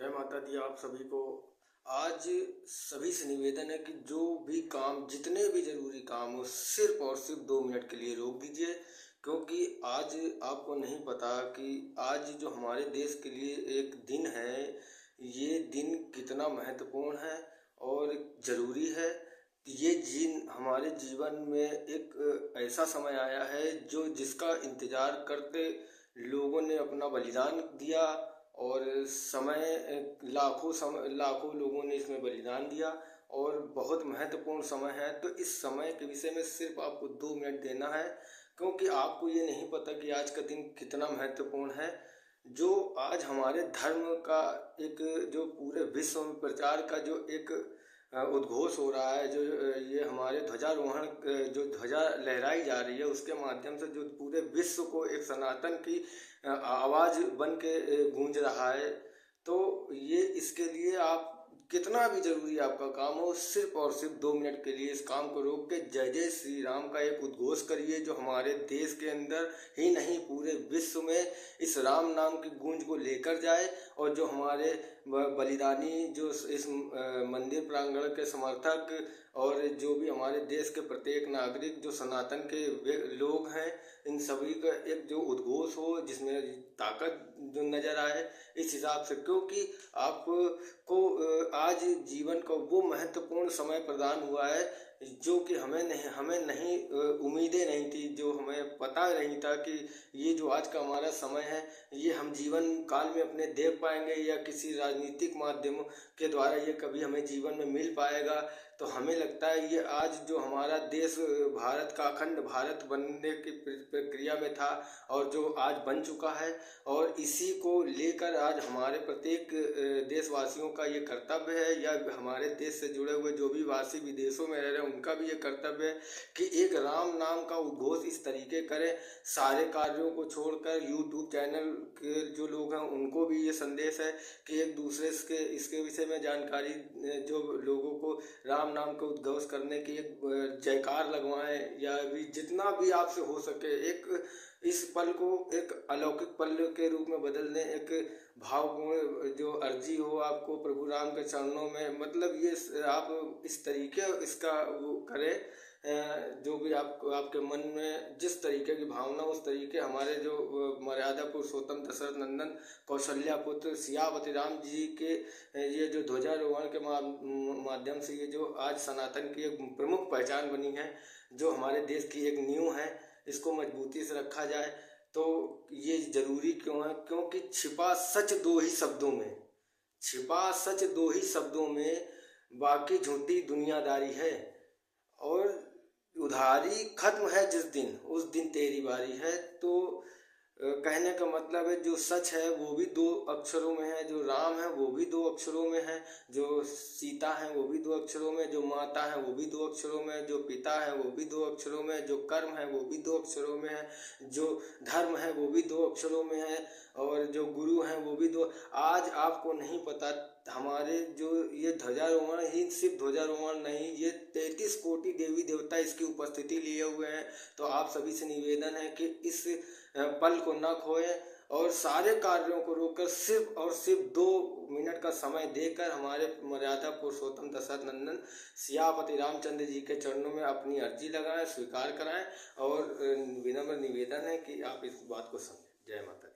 जय माता दी आप सभी को। आज सभी से निवेदन है कि जो भी काम, जितने भी ज़रूरी काम हो, सिर्फ और सिर्फ 2 मिनट के लिए रोक दीजिए, क्योंकि आज आपको नहीं पता कि आज जो हमारे देश के लिए एक दिन है, ये दिन कितना महत्वपूर्ण है और ज़रूरी है। ये दिन हमारे जीवन में एक ऐसा समय आया है जो जिसका इंतज़ार करते लोगों ने अपना बलिदान दिया और लाखों लोगों ने इसमें बलिदान दिया और बहुत महत्वपूर्ण समय है। तो इस समय के विषय में सिर्फ आपको 2 मिनट देना है, क्योंकि आपको ये नहीं पता कि आज का दिन कितना महत्वपूर्ण है। जो आज हमारे धर्म का एक जो पूरे विश्व में प्रचार का जो एक उद्घोष हो रहा है, जो ये हमारे ध्वजारोहण, जो ध्वजा लहराई जा रही है, उसके माध्यम से जो पूरे विश्व को एक सनातन की आवाज़ बन के गूंज रहा है। तो ये इसके लिए आप कितना भी ज़रूरी आपका काम हो, सिर्फ और सिर्फ 2 मिनट के लिए इस काम को रोक के जय जय श्री राम का एक उद्घोष करिए, जो हमारे देश के अंदर ही नहीं पूरे विश्व में इस राम नाम की गूंज को लेकर जाए। और जो हमारे बलिदानी, जो इस मंदिर प्रांगण के समर्थक और जो भी हमारे देश के प्रत्येक नागरिक, जो सनातन के लोग हैं, इन सभी का एक जो उद्घोष हो, जिसमें ताकत जो नज़र आए इस हिसाब से। क्योंकि आपको आज जीवन का वो महत्वपूर्ण समय प्रदान हुआ है जो कि हमें नहीं उम्मीदें नहीं थी, जो हमें पता नहीं था कि ये जो आज का हमारा समय है, ये हम जीवन काल में अपने देख पाएंगे या किसी राजनीतिक माध्यम के द्वारा ये कभी हमें जीवन में मिल पाएगा। तो हमें लगता है ये आज जो हमारा देश, भारत का अखंड भारत बनने की प्रक्रिया में था और जो आज बन चुका है, और इसी को लेकर आज हमारे प्रत्येक देशवासियों का ये कर्तव्य है, या हमारे देश से जुड़े हुए जो भी वासी विदेशों में रह रहे हैं उनका भी ये कर्तव्य है कि एक राम नाम का उद्घोष इस तरीके करें। सारे कार्यों को छोड़कर यूट्यूब चैनल के जो लोग हैं उनको भी ये संदेश है कि एक दूसरे के इसके विषय में जानकारी, जो लोगों को राम नाम का उद्घोष करने की एक जयकार लगवाएं, या भी जितना भी आपसे हो सके एक इस पल को एक अलौकिक पल के रूप में बदल दें। एक भावपूर्ण जो अर्जी हो आपको प्रभु राम के चरणों में, मतलब ये आप इस तरीके इसका वो करें, जो भी आपके मन में जिस तरीके की भावना, उस तरीके हमारे जो मर्यादा पुरुषोत्तम दशरथ नंदन कौशल्या पुत्र सियापति राम जी के ये जो ध्वजारोहण के माध्यम से ये जो आज सनातन की एक प्रमुख पहचान बनी है, जो हमारे देश की एक नींव है, इसको मजबूती से रखा जाए। तो ये ज़रूरी क्यों है? क्योंकि छिपा सच दो ही शब्दों में बाकी झूठी दुनियादारी है, और उधारी खत्म है जिस दिन, उस दिन तेरी बारी है। तो कहने का मतलब है जो सच है वो भी 2 अक्षरों में है, जो राम है वो भी 2 अक्षरों में है, जो सीता है वो भी 2 अक्षरों में, जो माता है वो भी 2 अक्षरों में, जो पिता है वो भी 2 अक्षरों में, जो कर्म है वो भी 2 अक्षरों में है, जो धर्म है वो भी 2 अक्षरों में है, और जो गुरु हैं वो भी 2। आज आपको नहीं पता, हमारे जो ये ध्वजारोहण ही सिर्फ ध्वजारोहण नहीं, ये 33 कोटि देवी देवता इसकी उपस्थिति लिए हुए हैं। तो आप सभी से निवेदन है कि इस पल को न खोएं और सारे कार्यों को रोककर सिर्फ और सिर्फ 2 मिनट का समय देकर हमारे मर्यादा पुरुषोत्तम दशरथ नंदन सियापति रामचंद्र जी के चरणों में अपनी अर्जी लगाएं, स्वीकार कराएं। और विनम्र निवेदन है कि आप इस बात को समझें। जय माता दी।